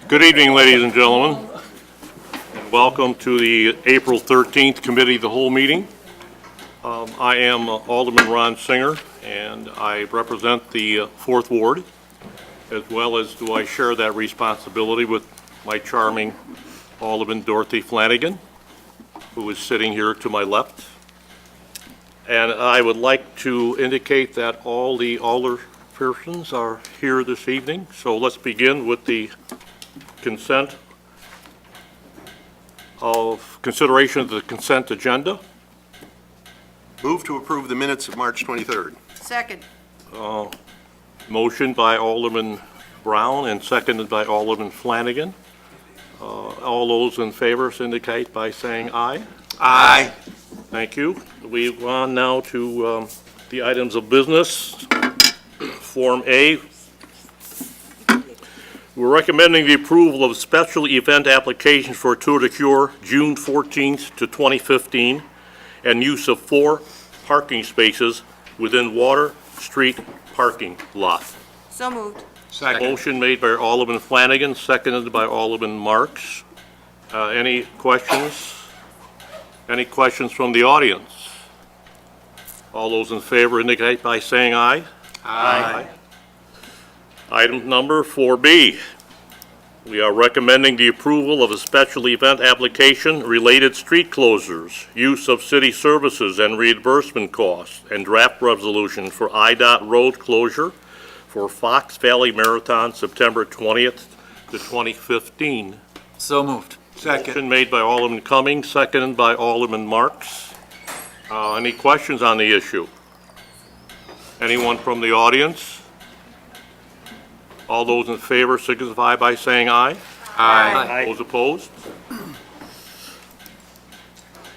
Good evening, ladies and gentlemen, and welcome to the April 13th Committee of the Whole meeting. I am Alderman Ron Singer, and I represent the 4th Ward, as well as do I share that responsibility with my charming Alderman Dorothy Flanagan, who is sitting here to my left. And I would like to indicate that all the alderpersons are here this evening, so let's begin with the consideration of the consent agenda. Move to approve the minutes of March 23rd. Second. Motion by Alderman Brown and seconded by Alderman Flanagan. All those in favor indicate by saying aye. Aye. Thank you. We go on now to the items of business. Form A. We're recommending the approval of special event application for Tour de Cure, June 14th to 2015, and use of 4 parking spaces within Water Street parking lot. So moved. Second. Motion made by Alderman Flanagan, seconded by Alderman Marks. Any questions? Any questions from the audience? All those in favor indicate by saying aye. Aye. Item number 4B. We are recommending the approval of a special event application, related street closures, use of city services and reimbursement costs, and draft resolution for IDOT road closure for Fox Valley Marathon, September 20th to 2015. So moved. Second. Motion made by Alderman Cummings, seconded by Alderman Marks. Any questions on the issue? Anyone from the audience? All those in favor signify by saying aye. Aye. Those opposed?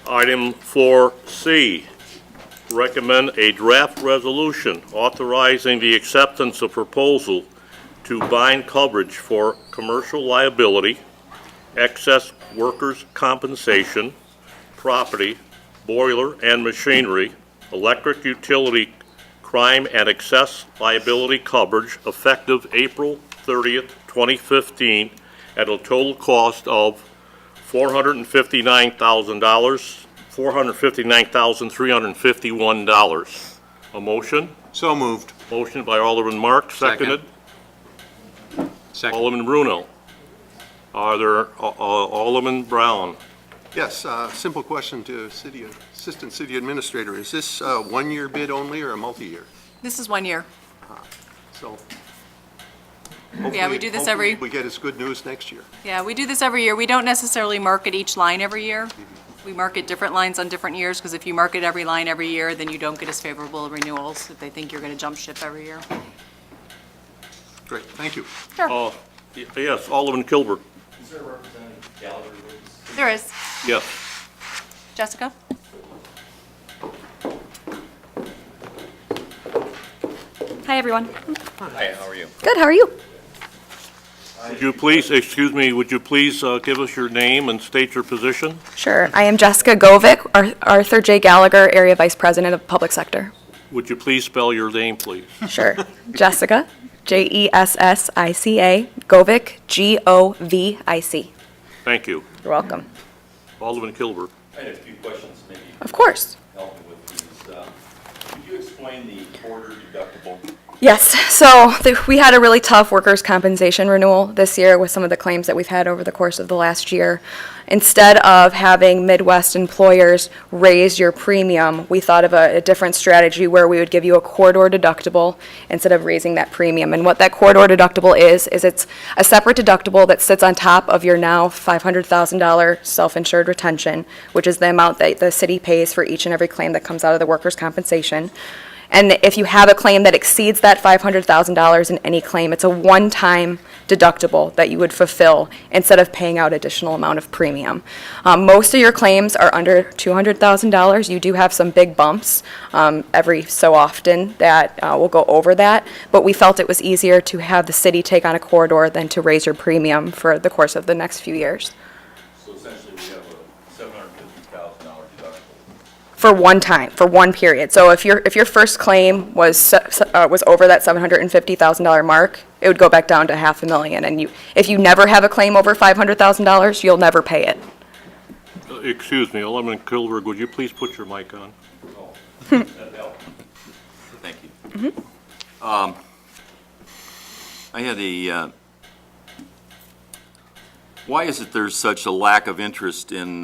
Item 4C, recommend a draft resolution authorizing the acceptance of proposal to bind coverage for commercial liability, excess workers' compensation, property, boiler and machinery, electric utility, crime and excess liability coverage effective April 30th, 2015 at a total cost of $459,351. A motion? So moved. Motion by Alderman Mark, seconded. Second. Alderman Bruno. Are there, Alderman Brown? Yes, simple question to Assistant City Administrator. Is this a one-year bid only or a multi-year? This is 1 year. So. Yeah, we do this hopefully every, we get us good news next year. yeah, we do this every year. We don't necessarily market each line every year. We market different lines on different years, because if you market every line every year, then you don't get as favorable renewals if they think you're gonna jump ship every year. Great, thank you. Sure, Yes, Alderman Kilbert. Is there a representative gallery with us? there is. Yes. Jessica? Hi, everyone. Hi, how are you? Good, how are you? Would you please, excuse me, would you please give us your name and state your position? Sure. I am Jessica Govic, Arthur J. Gallagher, Area Vice President of Public Sector. Would you please spell your name, please? Sure. Jessica, Jessica, Govic, Govic. Thank you. You're welcome. Alderman Kilbert. I had a few questions, maybe Of course. help me with these. Could you explain the quarter deductible? Yes, so we had a really tough workers' compensation renewal this year with some of the claims that we've had over the course of the last year. Instead of having Midwest employers raise your premium, we thought of a different strategy where we would give you a corridor deductible instead of raising that premium. And what that corridor deductible is it's a separate deductible that sits on top of your now $500,000 self-insured retention, which is the amount that the city pays for each and every claim that comes out of the workers' compensation. And if you have a claim that exceeds that $500,000 in any claim, it's a one-time deductible that you would fulfill instead of paying out additional amount of premium. Most of your claims are under $200,000. You do have some big bumps every so often that will go over that, but we felt it was easier to have the city take on a corridor than to raise your premium for the course of the next few years. So essentially, we have a $750,000 deductible. For one time, for one period. So if your first claim was over that $750,000 mark, it would go back down to $500,000. And if you never have a claim over $500,000, you'll never pay it. Excuse me, Alderman Kilberg, would you please put your mic on? That helped. Thank you. I had why is it there's such a lack of interest in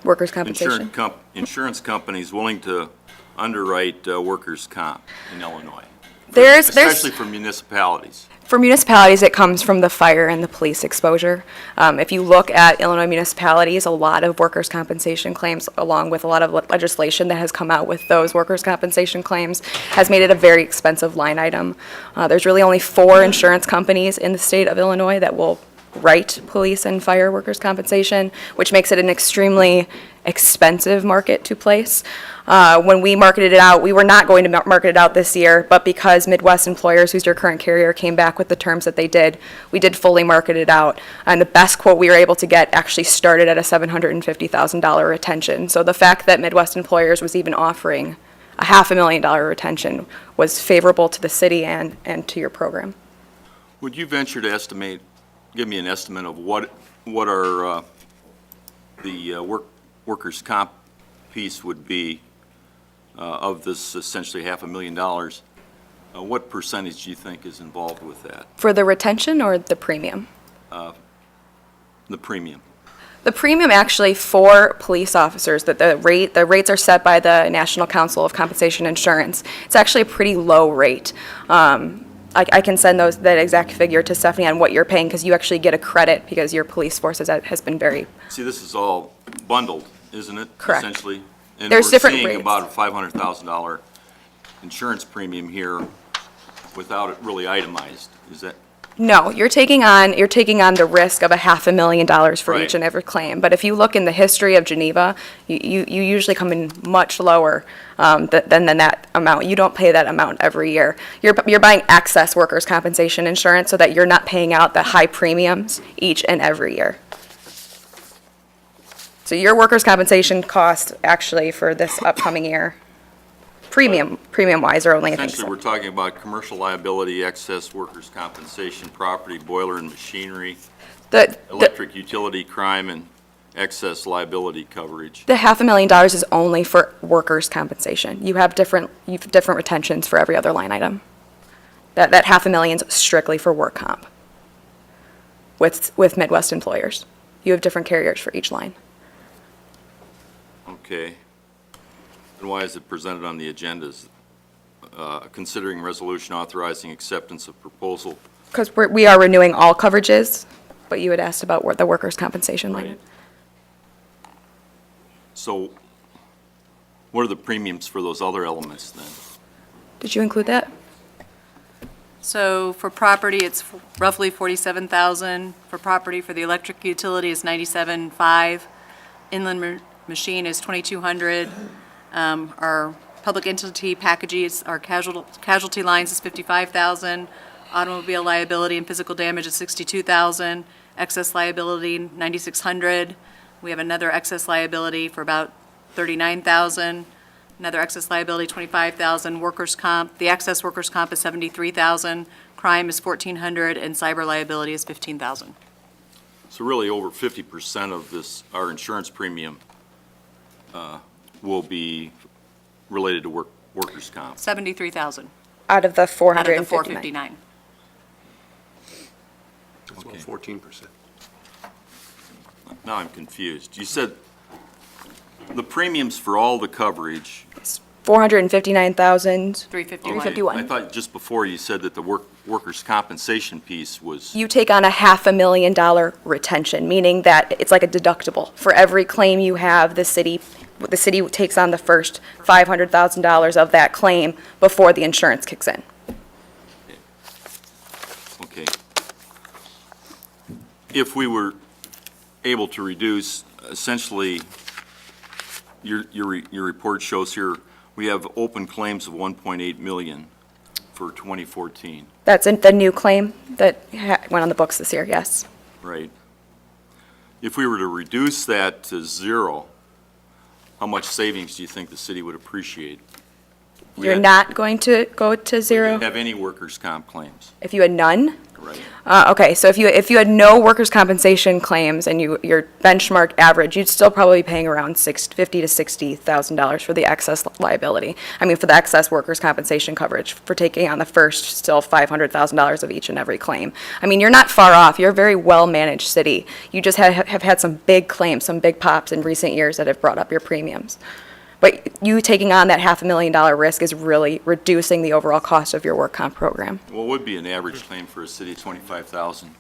Workers' compensation. insurance companies willing to underwrite workers' comp in Illinois? There's Especially for municipalities. For municipalities, it comes from the fire and the police exposure. If you look at Illinois municipalities, a lot of workers' compensation claims, along with a lot of legislation that has come out with those workers' compensation claims, has made it a very expensive line item. There's really only 4 insurance companies in the state of Illinois that will write police and fire workers' compensation, which makes it an extremely expensive market to place. When we marketed it out, we were not going to market it out this year, but because Midwest Employers, who's your current carrier, came back with the terms that they did, we did fully market it out. And the best quote we were able to get actually started at a $750,000 retention. So the fact that Midwest Employers was even offering a $500,000 retention was favorable to the city and to your program. Would you venture to give me an estimate of what our the workers' comp piece would be of this essentially $500,000? What percentage do you think is involved with that? For the retention or the premium? The premium. The premium actually for police officers, that the rates are set by the National Council of Compensation Insurance. It's actually a pretty low rate. I can send that exact figure to Stephanie on what you're paying, because you actually get a credit because your police force has been very. See, this is all bundled, isn't it? Correct. Essentially. And There's different we're seeing rates. about a $500,000 insurance premium here without it really itemized. Is that? No, you're taking on the risk of a $500,000 for Right. each and every claim. But if you look in the history of Geneva, you usually come in much lower than that amount. You don't pay that amount every year. You're buying excess workers' compensation insurance so that you're not paying out the high premiums each and every year. So your workers' compensation cost actually for this upcoming year, premium-wise, are only, I think, Essentially, we're talking about commercial liability, excess workers' compensation, property, boiler and machinery, the electric utility, crime, and excess liability coverage. The $500,000 is only for workers' compensation. You have different retentions for every other line item. That $500,000 is strictly for work comp with Midwest Employers. You have different carriers for each line. Okay. And why is it presented on the agendas? Considering resolution authorizing acceptance of proposal. Because we are renewing all coverages, but you had asked about the workers' compensation line. Right. So what are the premiums for those other elements then? Did you include that? So for property, it's roughly $47,000. For property, for the electric utility is $97,500. Inland machine is $2,200. Our public entity packages, our casualty lines is $55,000. Automobile liability and physical damage is $62,000. Excess liability, $9,600. We have another excess liability for about $39,000. Another excess liability, $25,000. Workers' comp, the excess workers' comp is $73,000. Crime is $1,400, and cyber liability is $15,000. So really over 50% of this, our insurance premium will be related to workers' comp. $73,000 Out of the out of the 459. 459. That's about 14%. Now I'm confused. You said the premiums for all the coverage. $459,351. 351. I thought just before you said that the workers' compensation piece was, You take on a $500,000 retention, meaning that it's like a deductible. For every claim you have, the city takes on the first $500,000 of that claim before the insurance kicks in. okay. If we were able to reduce, essentially, your report shows here, we have open claims of 1.8 million for 2014, That's the new claim that went on the books this year, yes. right? If we were to reduce that to zero, how much savings do you think the city would appreciate? We You're had- not going to go to We zero? didn't have any workers' comp claims, If you had none? right? Okay, so if you had no workers' compensation claims and your benchmark average, you'd still probably be paying around $50,000 to $60,000 for the excess liability. I mean, for the excess workers' compensation coverage, for taking on the first, still $500,000 of each and every claim. I mean, you're not far off. You're a very well-managed city. You just have had some big claims, some big pops in recent years that have brought up your premiums. But you taking on that $500,000 risk is really reducing the overall cost of your work comp program. What would be an average claim for a city of 25,000?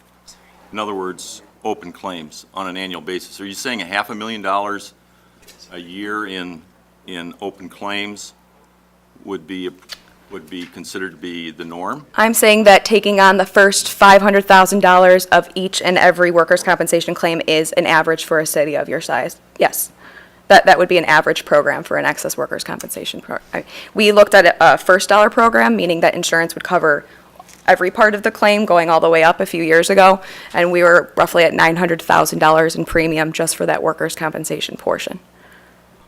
In other words, open claims on an annual basis. Are you saying $500,000 a year in open claims would be considered to be the norm? I'm saying that taking on the first $500,000 of each and every workers' compensation claim is an average for a city of your size. Yes. That would be an average program for an excess workers' compensation program. We looked at a first dollar program, meaning that insurance would cover every part of the claim going all the way up a few years ago, and we were roughly at $900,000 in premium just for that workers' compensation portion.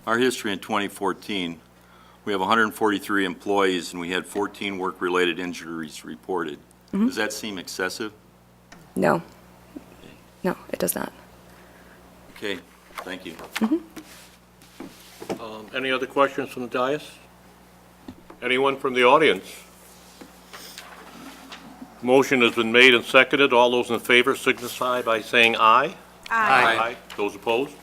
Our history in 2014, we have 143 employees and we had 14 work-related injuries reported. Does that seem excessive? No. No, it does not. Okay, thank you. Any other questions from the dais? Anyone from the audience? Motion has been made and seconded. All those in favor signify by saying aye. Aye. Those opposed?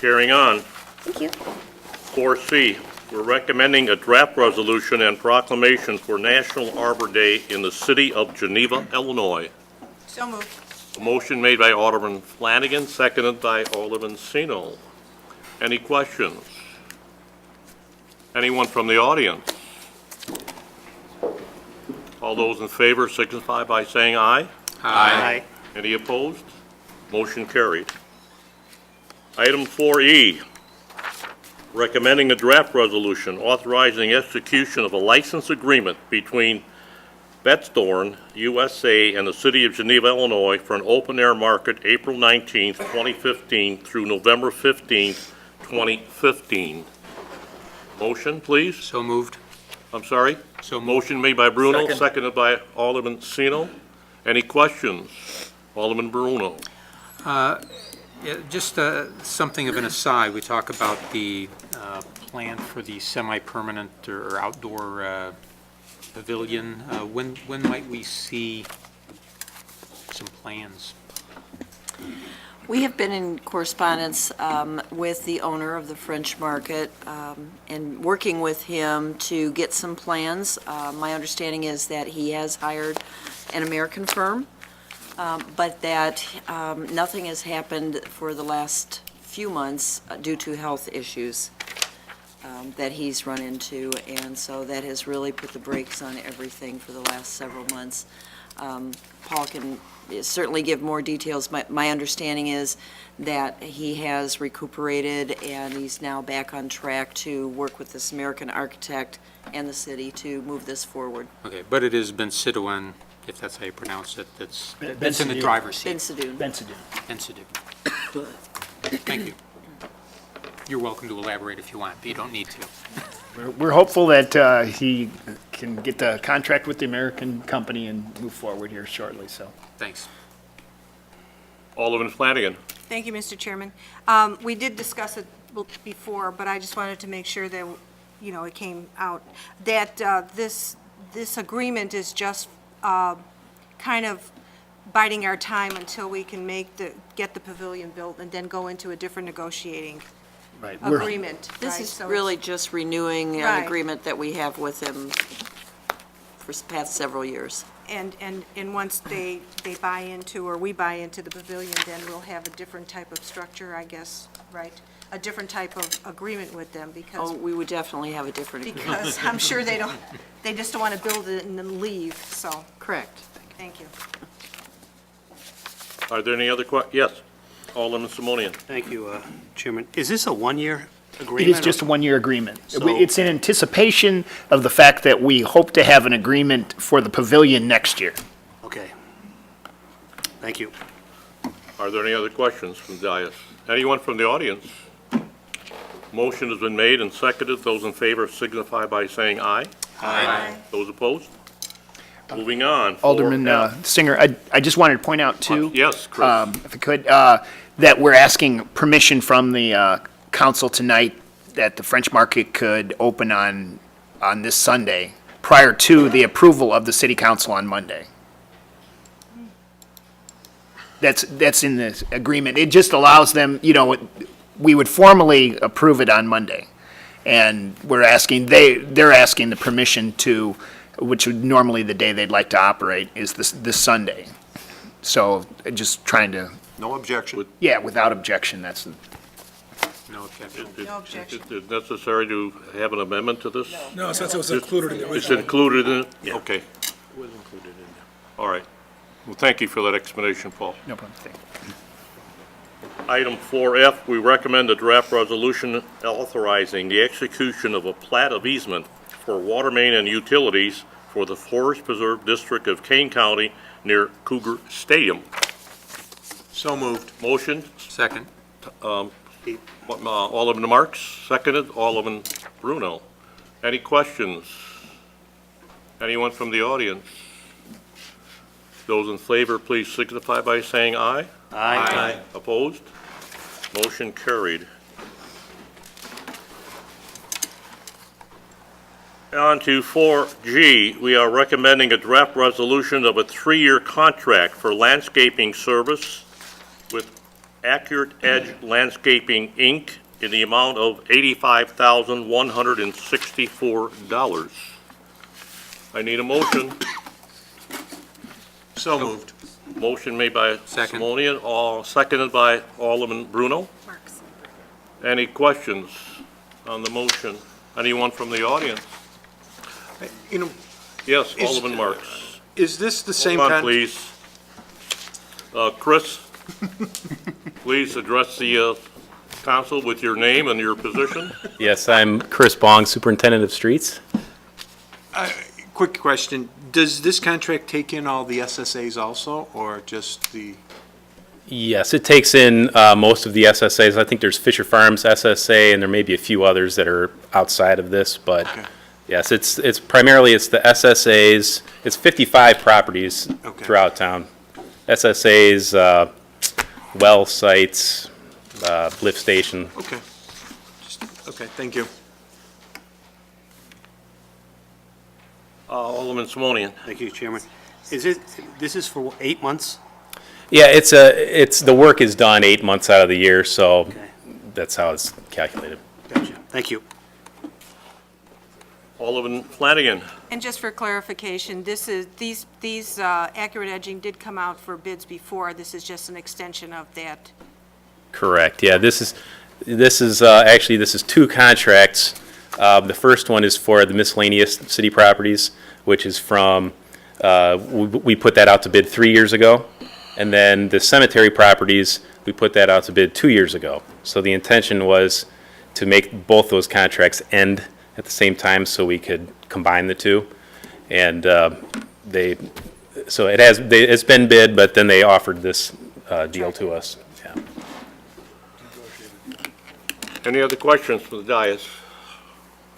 Carrying on. Thank you. 4C, we're recommending a draft resolution and proclamation for National Arbor Day in the city of Geneva, Illinois. So moved. A motion made by Alderman Flanagan, seconded by Alderman Sino. Any questions? Anyone from the audience? All those in favor signify by saying aye. Aye. Any opposed? Motion carried. Item 4E, recommending a draft resolution authorizing execution of a license agreement between Bettsthorn USA and the City of Geneva, Illinois for an open-air market April 19th, 2015 through November 15th, 2015. Motion, please? So moved. I'm sorry? So moved. Motion made by Bruno, Second. seconded by Alderman Sino. Any questions? Alderman Bruno. Yeah, just something of an aside, we talk about the plan for the semi-permanent or outdoor pavilion. When might we see some plans? We have been in correspondence with the owner of the French Market and working with him to get some plans. My understanding is that he has hired an American firm, but that nothing has happened for the last few months due to health issues that he's run into, and so that has really put the brakes on everything for the last several months. Paul can certainly give more details. My understanding is that he has recuperated and he's now back on track to work with this American architect and the city to move this forward. Okay, but it has been Sidoin, if that's how you pronounce it, that's in the Bensadoun. driver's seat. Ben Sadoun. Bensadoun. Thank you. You're welcome to elaborate if you want, but you don't need to. We're hopeful that he can get the contract with the American company and move forward here shortly, so. Thanks. Alderman Flanagan. Thank you, Mr. Chairman. We did discuss it before, but I just wanted to make sure that, you know, it came out, that this agreement is just kind of biding our time until we can get the pavilion built and then go into a different negotiating Right. agreement. This right? is So really it's- just renewing Right. an agreement that we have with him for the past several years. And once they buy into, or we buy into the pavilion, then we'll have a different type of structure, I guess, right? A different type of agreement with them, because Oh, we would definitely have a different agreement. because I'm sure they just don't want to build it and then leave, so, Correct. thank you. Are there any other yes, Alderman Simonian. Thank you, Chairman. Is this a one-year It agreement? is just a one-year agreement. So- It's in anticipation of the fact that we hope to have an agreement for the pavilion next year. Okay. Thank you. Are there any other questions from the dais? Anyone from the audience? Motion has been made and seconded. Those in favor signify by saying aye. Aye. Those opposed? Moving on. Alderman 4F. Singer, I just wanted to point out too. Yes, Chris. If I could, that we're asking permission from the council tonight that the French Market could open on this Sunday prior to the approval of the city council on Monday. That's in this agreement. It just allows them, we would formally approve it on Monday. And they're asking the permission to, which would normally the day they'd like to operate is this Sunday. So just trying to, No objection. yeah, without objection, that's, No objection. No objection. Is it necessary to have an amendment to this? No, since it was included in the It's original. included in it? Okay. All right. Well, thank you for that explanation, Paul. no problem. Thank you. Item 4F, we recommend a draft resolution authorizing the execution of a plat of easement for water main and utilities for the Forest Preserve District of Kane County near Cougar Stadium. So moved. Motion, Second. Alderman Marks, seconded, Alderman Bruno. Any questions? Anyone from the audience? Those in favor, please signify by saying aye. Aye. Opposed? Motion carried. On to 4G, we are recommending a draft resolution of a 3-year contract for landscaping service with Accurate Edge Landscaping, Inc. in the amount of $85,164. I need a motion. So moved. Motion made by Second. Simonian, seconded by Alderman Bruno. Marks. Any questions on the motion? Anyone from the audience? Yes, Is- Alderman Marks. Is this the same Hold on, kind? please. Chris, please address the council with your name and your position. Yes, I'm Chris Bong, Superintendent of Streets. Quick question, does this contract take in all the SSAs also, or just the? Yes, it takes in most of the SSAs. I think there's Fisher Farms SSA, and there may be a few others that are outside of this, but Okay. yes, it's primarily the SSAs. It's 55 properties Okay. throughout town. SSAs, well sites, lift station. Okay. Okay, thank you. Alderman Simonian. Thank you, Chairman. This is for 8 months? Yeah, it's the work is done 8 months out of the year, so Okay. that's how it's calculated. Gotcha. Thank you. Alderman Flanagan. And just for clarification, these accurate edging did come out for bids before. This is just an extension of that. Correct, yeah, this is actually, this is 2 contracts. The first one is for the miscellaneous city properties, which is from, we put that out to bid 3 years ago. And then the cemetery properties, we put that out to bid 2 years ago. So the intention was to make both those contracts end at the same time so we could combine the two. And so it's been bid, but then they offered this deal to us. Yeah. Any other questions from the dais?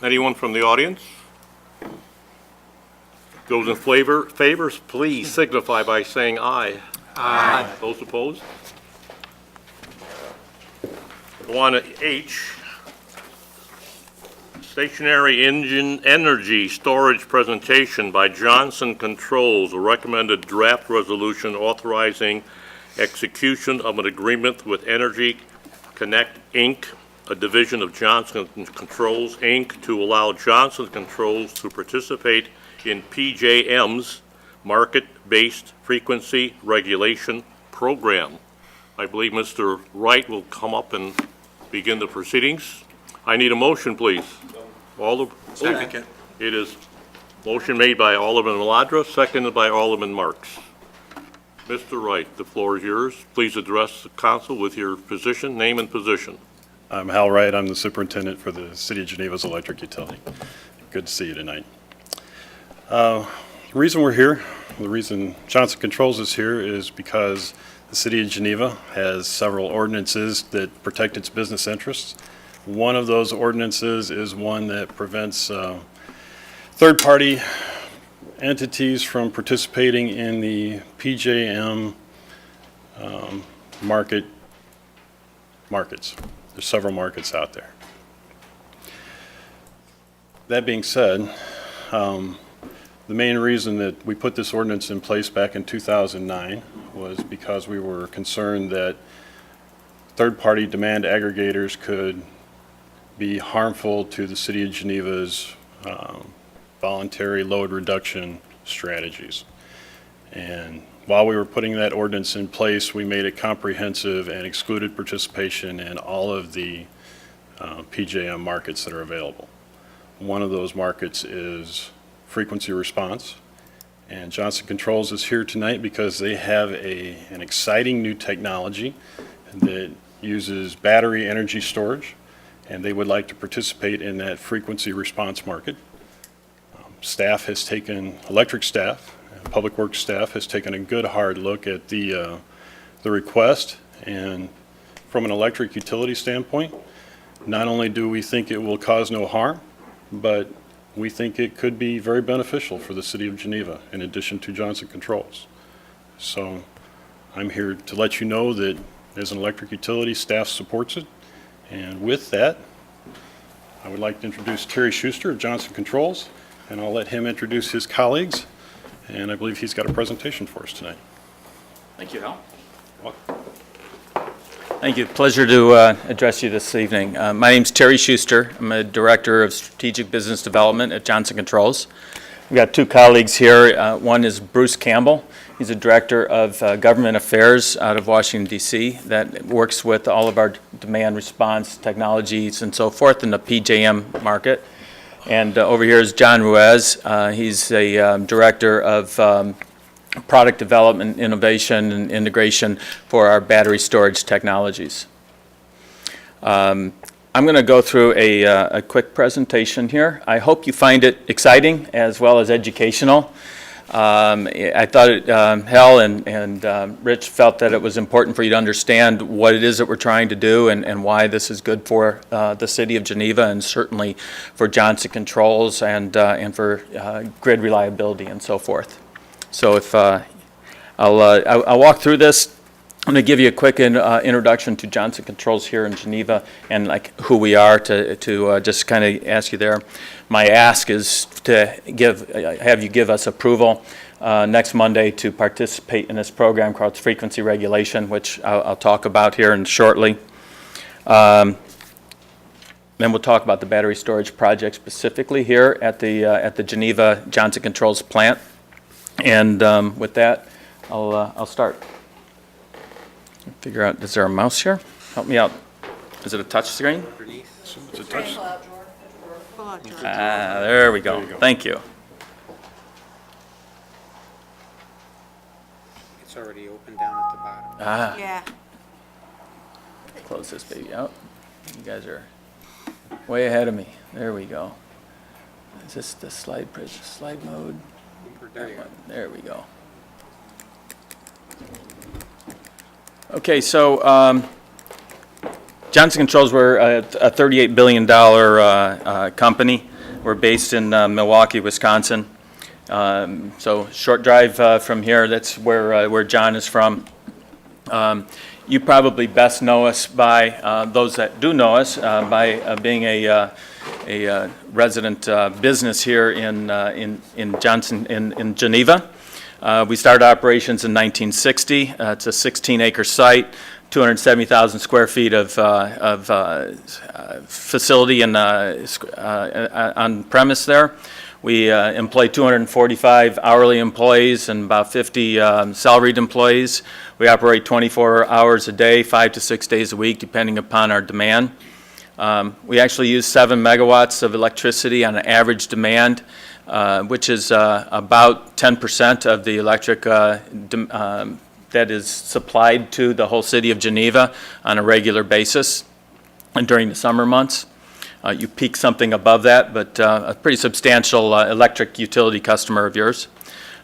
Anyone from the audience? Those in favor, please signify by saying aye. Aye. Those opposed? Go on to H. Stationary engine energy storage presentation by Johnson Controls, a recommended draft resolution authorizing execution of an agreement with Energy Connect, Inc., a division of Johnson Controls, Inc., to allow Johnson Controls to participate in PJM's market-based frequency regulation program. I believe Mr. Wright will come up and begin the proceedings. I need a motion, please. Second. It is motion made by Alderman Maladra, seconded by Alderman Marks. Mr. Wright, the floor is yours. Please address the council with your position, name and position. I'm Hal Wright. I'm the superintendent for the City of Geneva's electric utility. Good to see you tonight. The reason we're here, the reason Johnson Controls is here is because the City of Geneva has several ordinances that protect its business interests. One of those ordinances is one that prevents third-party entities from participating in the PJM markets. There's several markets out there. That being said, the main reason that we put this ordinance in place back in 2009 was because we were concerned that third-party demand aggregators could be harmful to the City of Geneva's voluntary load reduction strategies. And while we were putting that ordinance in place, we made it comprehensive and excluded participation in all of the PJM markets that are available. One of those markets is frequency response. And Johnson Controls is here tonight because they have an exciting new technology that uses battery energy storage, and they would like to participate in that frequency response market. Electric staff, Public Works staff has taken a good hard look at the request, and from an electric utility standpoint, not only do we think it will cause no harm, but we think it could be very beneficial for the City of Geneva in addition to Johnson Controls. So I'm here to let you know that as an electric utility, staff supports it. And with that, I would like to introduce Terry Schuster of Johnson Controls, and I'll let him introduce his colleagues. And I believe he's got a presentation for us tonight. Thank you, Hal. Welcome. Thank you. Pleasure to address you this evening. My name's Terry Schuster. I'm a Director of Strategic Business Development at Johnson Controls. We've got two colleagues here. One is Bruce Campbell. He's a Director of Government Affairs out of Washington, D.C. that works with all of our demand response technologies and so forth in the PJM market. And over here is John Ruiz. He's a Director of Product Development, Innovation, and Integration for our battery storage technologies. I'm going to go through a quick presentation here. I hope you find it exciting as well as educational. I thought Hal and Rich felt that it was important for you to understand what it is that we're trying to do and why this is good for the City of Geneva and certainly for Johnson Controls and for grid reliability and so forth. So if I'll walk through this. I'm going to give you a quick introduction to Johnson Controls here in Geneva and like who we are to just kind of ask you there. My ask is to have you give us approval next Monday to participate in this program called Frequency Regulation, which I'll talk about here shortly. Then we'll talk about the battery storage project specifically here at the Geneva Johnson Controls plant. And with that, I'll start. Figure out, is there a mouse here? Help me out. Is it a touch screen? It's a touch. There we go. Thank you. It's already open down at the bottom. Yeah. Close this baby out. You guys are way ahead of me. There we go. Is this the slide mode? There we go. Okay, so Johnson Controls, we're a $38 billion company. We're based in Milwaukee, Wisconsin. So short drive from here, that's where John is from. You probably best know us by, those that do know us, by being a resident business here in Geneva. We started operations in 1960. It's a 16-acre site, 270,000 square feet of facility and on premise there. We employ 245 hourly employees and about 50 salaried employees. We operate 24 hours a day, 5 to 6 days a week, depending upon our demand. We actually use 7 megawatts of electricity on an average demand, which is about 10% of the electric that is supplied to the whole city of Geneva on a regular basis and during the summer months. You peak something above that, but a pretty substantial electric utility customer of yours.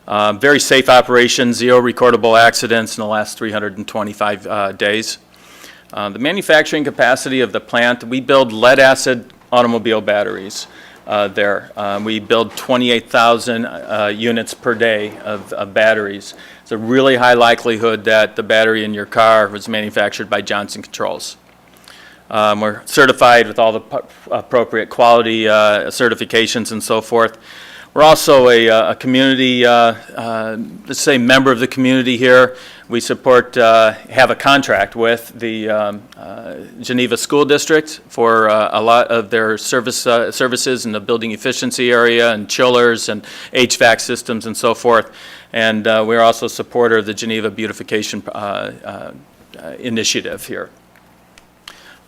Very safe operation, 0 recordable accidents in the last 325 days. The manufacturing capacity of the plant, we build lead-acid automobile batteries there. We build 28,000 units per day of batteries. It's a really high likelihood that the battery in your car was manufactured by Johnson Controls. We're certified with all the appropriate quality certifications and so forth. We're also a community, let's say, member of the community here. We support, have a contract with the Geneva School District for a lot of their services in the building efficiency area and chillers and HVAC systems and so forth. And we're also a supporter of the Geneva Beautification Initiative here.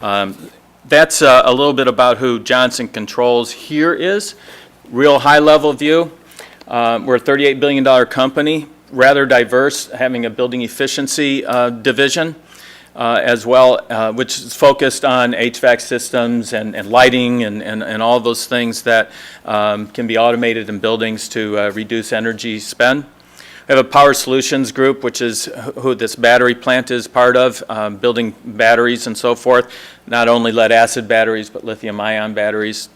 That's a little bit about who Johnson Controls here is. Real high-level view. We're a $38 billion company, rather diverse, having a building efficiency division as well, which is focused on HVAC systems and lighting and all those things that can be automated in buildings to reduce energy spend. We have a Power Solutions group, which is who this battery plant is part of, building batteries and so forth, not only lead-acid batteries, but lithium-ion batteries.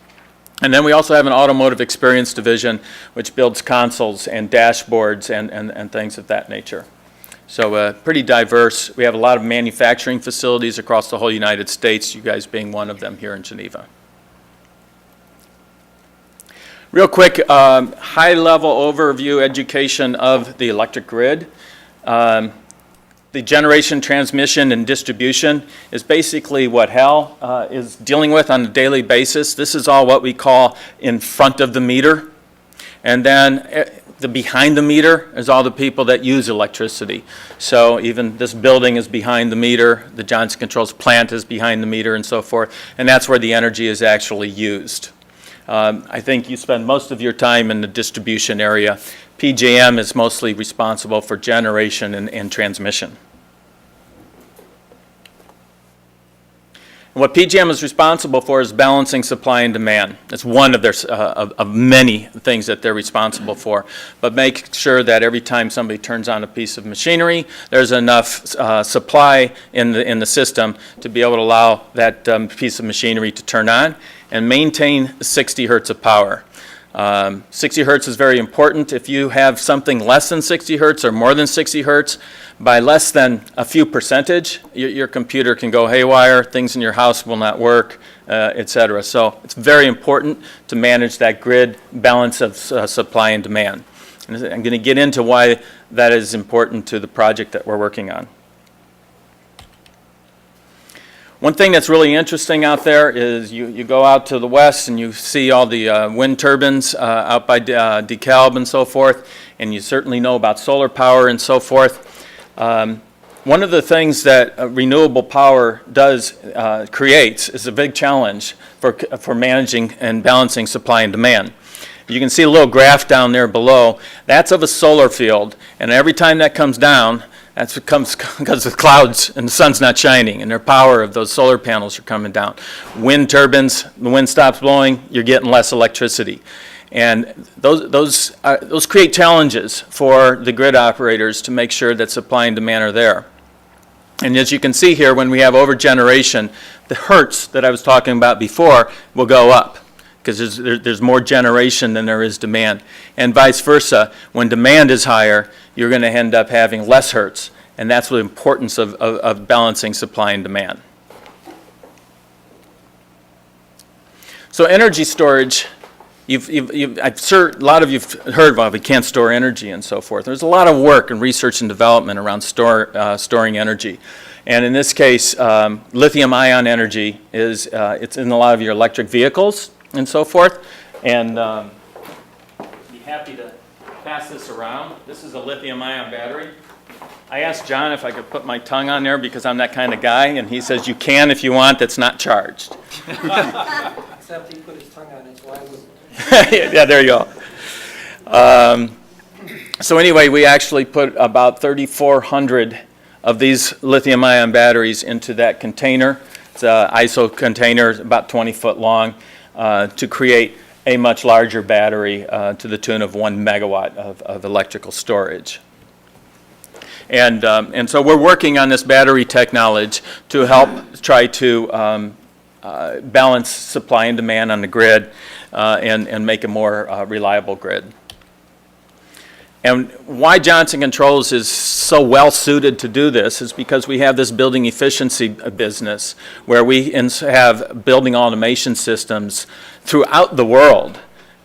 And then we also have an Automotive Experience division, which builds consoles and dashboards and things of that nature. So pretty diverse. We have a lot of manufacturing facilities across the whole United States, you guys being one of them here in Geneva. Real quick, high-level overview education of the electric grid. The generation, transmission, and distribution is basically what Hal is dealing with on a daily basis. This is all what we call in front of the meter. And then the behind the meter is all the people that use electricity. So even this building is behind the meter, the Johnson Controls plant is behind the meter and so forth, and that's where the energy is actually used. I think you spend most of your time in the distribution area. PJM is mostly responsible for generation and transmission. And what PJM is responsible for is balancing supply and demand. It's one of their of many things that they're responsible for. But make sure that every time somebody turns on a piece of machinery, there's enough supply in the system to be able to allow that piece of machinery to turn on and maintain 60 hertz of power. 60 hertz is very important. If you have something less than 60 hertz or more than 60 hertz, by less than a few percentage, your computer can go haywire, things in your house will not work, etc. So it's very important to manage that grid balance of supply and demand. And I'm going to get into why that is important to the project that we're working on. One thing that's really interesting out there is you go out to the west and you see all the wind turbines out by DeKalb and so forth, and you certainly know about solar power and so forth. One of the things that renewable power creates is a big challenge for managing and balancing supply and demand. You can see a little graph down there below. That's of a solar field, and every time that comes down, that's what comes because the clouds and the sun's not shining, and their power of those solar panels are coming down. Wind turbines, the wind stops blowing, you're getting less electricity. And those create challenges for the grid operators to make sure that supply and demand are there. And as you can see here, when we have overgeneration, the hertz that I was talking about before will go up because there's more generation than there is demand. And vice versa, when demand is higher, you're going to end up having less hertz. And that's the importance of balancing supply and demand. So energy storage, I'm sure a lot of you've heard about we can't store energy and so forth. There's a lot of work and research and development around storing energy. And in this case, lithium-ion energy it's in a lot of your electric vehicles and so forth. And I'd be happy to pass this around. This is a lithium-ion battery. I asked John if I could put my tongue on there because I'm that kind of guy, and he says you can if you want, that's not charged. Except he put his tongue on it, so I wouldn't. Yeah, there you go. So anyway, we actually put about 3,400 of these lithium-ion batteries into that container. It's an ISO container, about 20 foot long, to create a much larger battery to the tune of 1 megawatt of electrical storage. And so we're working on this battery technology to help try to balance supply and demand on the grid and make a more reliable grid. And why Johnson Controls is so well suited to do this is because we have this building efficiency business where we have building automation systems throughout the world,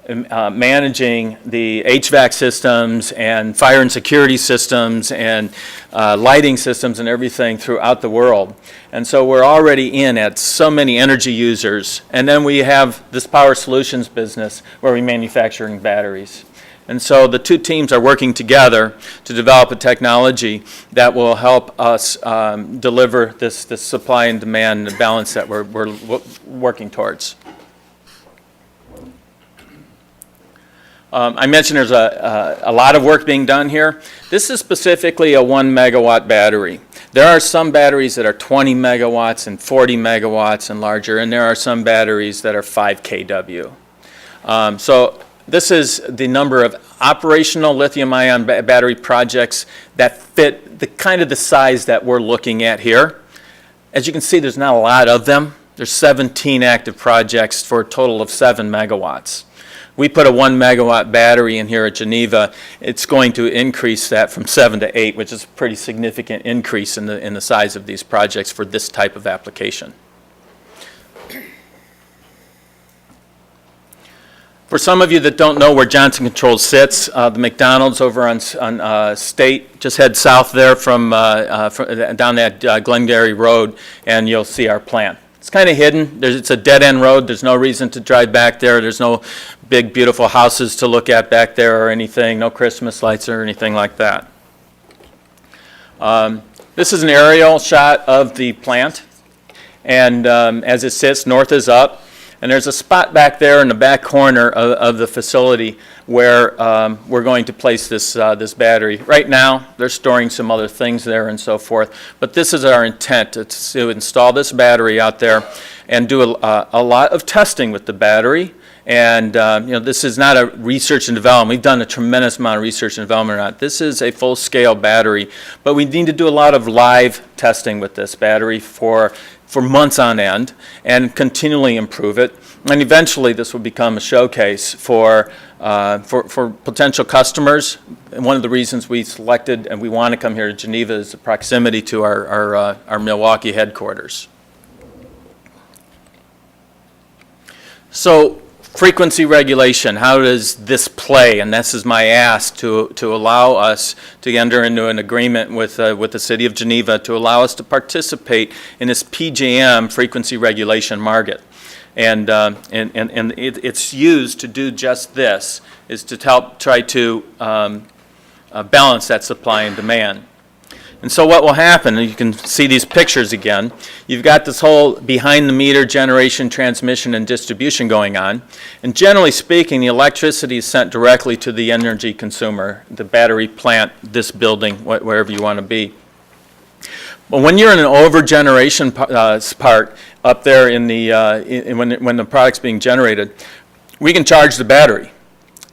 managing the HVAC systems and fire and security systems and lighting systems and everything throughout the world. And so we're already in at so many energy users. And then we have this power solutions business where we manufacturing batteries. And so the two teams are working together to develop a technology that will help us deliver this supply and demand balance that we're working towards. I mentioned there's a lot of work being done here. This is specifically a 1 megawatt battery. There are some batteries that are 20 megawatts and 40 megawatts and larger, and there are some batteries that are 5 kW. So this is the number of operational lithium-ion battery projects that fit the kind of the size that we're looking at here. As you can see, there's not a lot of them. There's 17 active projects for a total of 7 megawatts. We put a 1 megawatt battery in here at Geneva. It's going to increase that from 7 to 8, which is a pretty significant increase in the size of these projects for this type of application. For some of you that don't know where Johnson Controls sits, the McDonald's over on State, just head south there from down that Glengarry Road, and you'll see our plant. It's kind of hidden. It's a dead-end road. There's no reason to drive back there. There's no big, beautiful houses to look at back there or anything, no Christmas lights or anything like that. This is an aerial shot of the plant, and as it sits, north is up. And there's a spot back there in the back corner of the facility where we're going to place this battery. Right now, they're storing some other things there and so forth. But this is our intent, to install this battery out there and do a lot of testing with the battery. And this is not a research and development. We've done a tremendous amount of research and development on it. This is a full-scale battery. But we need to do a lot of live testing with this battery for months on end and continually improve it. And eventually this will become a showcase for potential customers. And one of the reasons we selected and we want to come here to Geneva is the proximity to our Milwaukee headquarters. So frequency regulation, how does this play? And this is my ask to allow us to enter into an agreement with the City of Geneva to allow us to participate in this PJM frequency regulation market. And it's used to do just this, is to help try to balance that supply and demand. And so what will happen, and you can see these pictures again, you've got this whole behind-the-meter generation, transmission, and distribution going on. And generally speaking, the electricity is sent directly to the energy consumer, the battery plant, this building, wherever you want to be. But when you're in an over-generation part up there in when the product's being generated, we can charge the battery.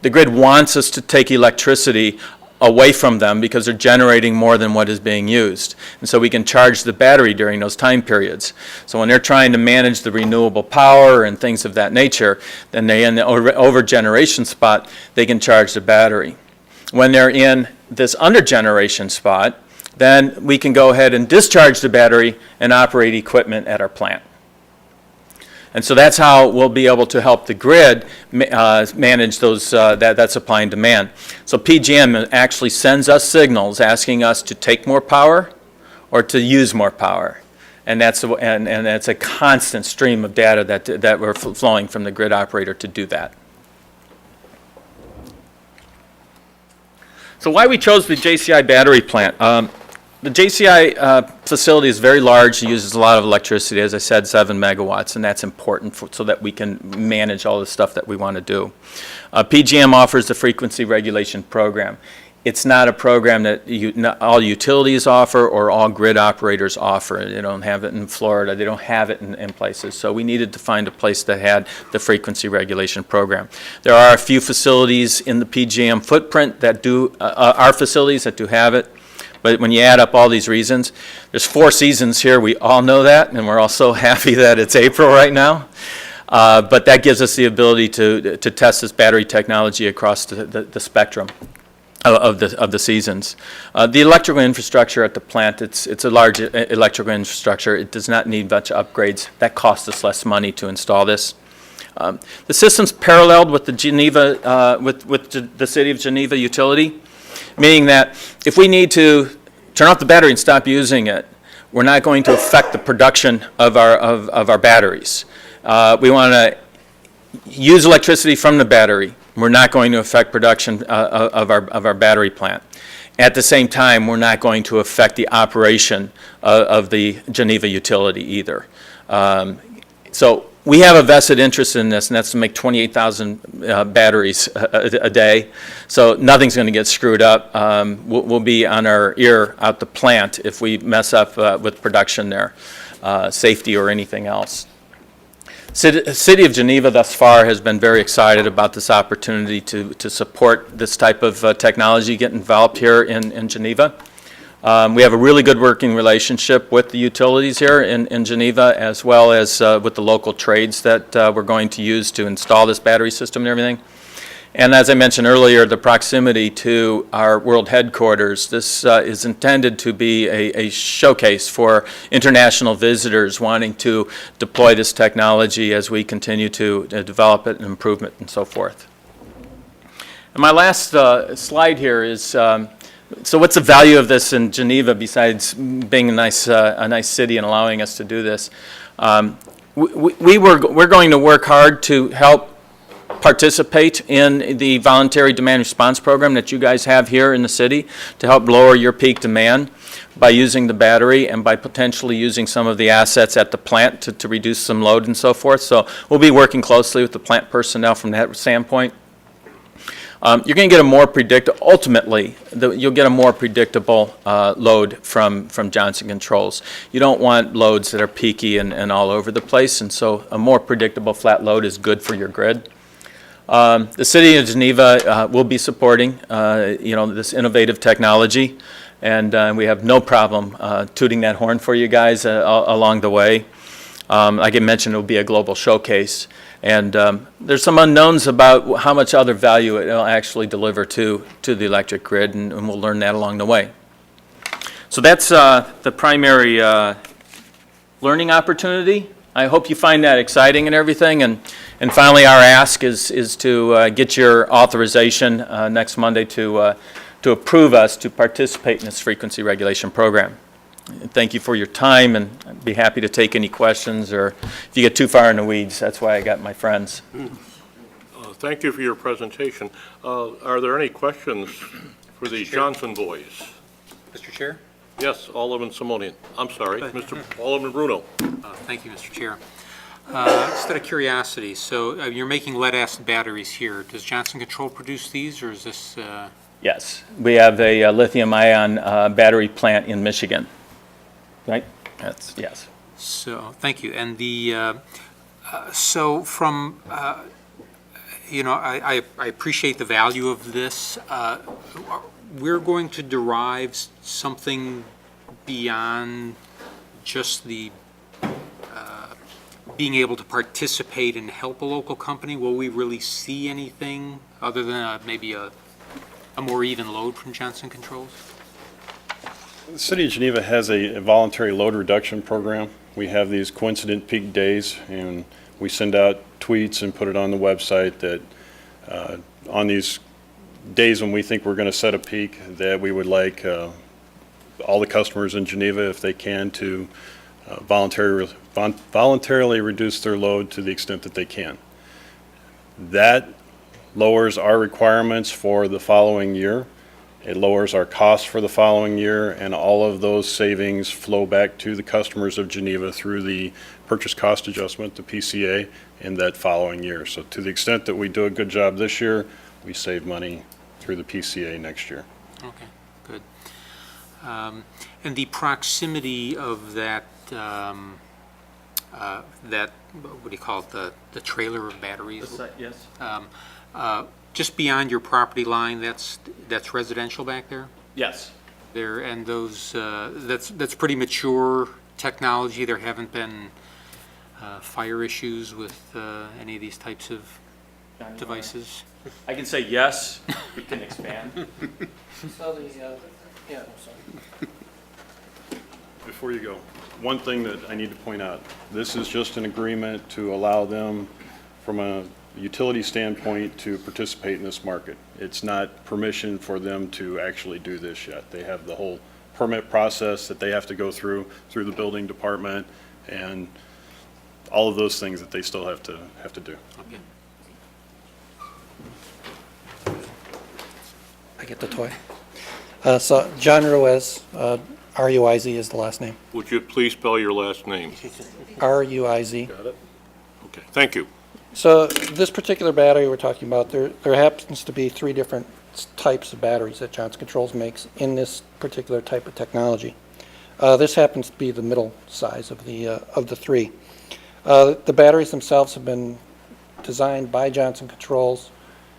The grid wants us to take electricity away from them because they're generating more than what is being used. And so we can charge the battery during those time periods. So when they're trying to manage the renewable power and things of that nature, then they're in the over-generation spot, they can charge the battery. When they're in this under-generation spot, then we can go ahead and discharge the battery and operate equipment at our plant. And so that's how we'll be able to help the grid manage those that supply and demand. So PJM actually sends us signals asking us to take more power or to use more power. And that's a constant stream of data that we're flowing from the grid operator to do that. So why we chose the JCI battery plant? The JCI facility is very large. It uses a lot of electricity, as I said, 7 megawatts, and that's important so that we can manage all the stuff that we want to do. PJM offers the frequency regulation program. It's not a program that all utilities offer or all grid operators offer. They don't have it in Florida. They don't have it in places. So we needed to find a place that had the frequency regulation program. There are a few facilities in the PJM footprint that do, are facilities that do have it. But when you add up all these reasons, there's 4 seasons here. We all know that, and we're all so happy that it's April right now. But that gives us the ability to test this battery technology across the spectrum of the seasons. The electrical infrastructure at the plant, it's a large electrical infrastructure. It does not need much upgrades. That costs us less money to install this. The system's paralleled with the Geneva, with the City of Geneva utility, meaning that if we need to turn off the battery and stop using it, we're not going to affect the production of our batteries. We want to use electricity from the battery. We're not going to affect production of our battery plant. At the same time, we're not going to affect the operation of the Geneva utility either. So we have a vested interest in this, and that's to make 28,000 batteries a day. So nothing's going to get screwed up. We'll be on our ear out the plant if we mess up with production there, safety or anything else. City of Geneva thus far has been very excited about this opportunity to support this type of technology getting developed here in Geneva. We have a really good working relationship with the utilities here in Geneva, as well as with the local trades that we're going to use to install this battery system and everything. And as I mentioned earlier, the proximity to our world headquarters, this is intended to be a showcase for international visitors wanting to deploy this technology as we continue to develop it and improve it and so forth. And my last slide here is, so what's the value of this in Geneva besides being a nice city and allowing us to do this? We're going to work hard to help participate in the voluntary demand response program that you guys have here in the city to help lower your peak demand by using the battery and by potentially using some of the assets at the plant to reduce some load and so forth. So we'll be working closely with the plant personnel from that standpoint. You're going to get a more ultimately, you'll get a more predictable load from Johnson Controls. You don't want loads that are peaky and all over the place, and so a more predictable flat load is good for your grid. The City of Geneva will be supporting, this innovative technology, and we have no problem tooting that horn for you guys along the way. Like I mentioned, it will be a global showcase, and there's some unknowns about how much other value it will actually deliver to the electric grid, and we'll learn that along the way. So that's the primary learning opportunity. I hope you find that exciting and everything. And finally, our ask is to get your authorization next Monday to approve us to participate in this frequency regulation program. Thank you for your time, and I'd be happy to take any questions, or if you get too far in the weeds, that's why I got my friends. Thank you for your presentation. Are there any questions for the Johnson boys? Mr. Chair? Yes, Alderman Simonian. I'm sorry, Mr. Alderman Bruno. Thank you, Mr. Chair. Just out of curiosity, so you're making lead-acid batteries here. Does Johnson Control produce these, or is this? Yes, we have a lithium-ion battery plant in Michigan. Right? That's yes. So thank you. And the so from I appreciate the value of this. We're going to derive something beyond just the being able to participate and help a local company. Will we really see anything other than maybe a more even load from Johnson Controls? The City of Geneva has a voluntary load reduction program. We have these coincident peak days, and we send out tweets and put it on the website that on these days when we think we're going to set a peak, that we would like all the customers in Geneva, if they can, to voluntarily reduce their load to the extent that they can. That lowers our requirements for the following year. It lowers our costs for the following year, and all of those savings flow back to the customers of Geneva through the purchase cost adjustment, the PCA, in that following year. So to the extent that we do a good job this year, we save money through the PCA next year. Okay, good. And the proximity of that, what do you call it, the trailer of batteries? Yes. Just beyond your property line, that's residential back there? Yes. there, and those, that's pretty mature technology. There haven't been fire issues with any of these types of devices? I can say yes, we can expand. So the, yeah, I'm sorry. Before you go, one thing that I need to point out, this is just an agreement to allow them, from a utility standpoint, to participate in this market. It's not permission for them to actually do this yet. They have the whole permit process that they have to go through the building department, and all of those things that they still have to do. Okay. I get the toy. So John Ruiz, R-U-I-Z is the last name. Would you please spell your last name? R-U-I-Z. Got it? Okay, thank you. So this particular battery we're talking about, there happens to be 3 different types of batteries that Johnson Controls makes in this particular type of technology. This happens to be the middle size of the 3. The batteries themselves have been designed by Johnson Controls.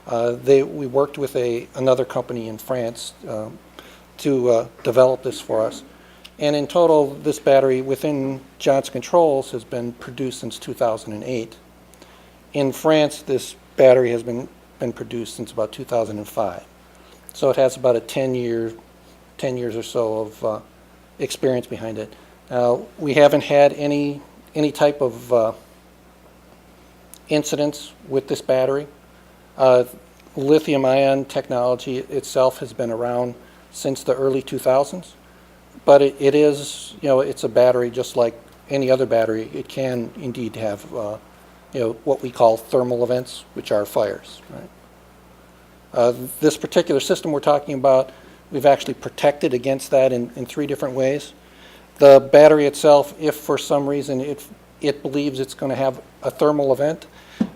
We worked with another company in France to develop this for us. And in total, this battery within Johnson Controls has been produced since 2008. In France, this battery has been produced since about 2005. So it has about a 10 years or so of experience behind it. We haven't had any type of incidents with this battery. Lithium-ion technology itself has been around since the early 2000s, but it is, it's a battery just like any other battery. It can indeed have, what we call thermal events, which are fires. Right? This particular system we're talking about, we've actually protected against that in 3 different ways. The battery itself, if for some reason it believes it's going to have a thermal event,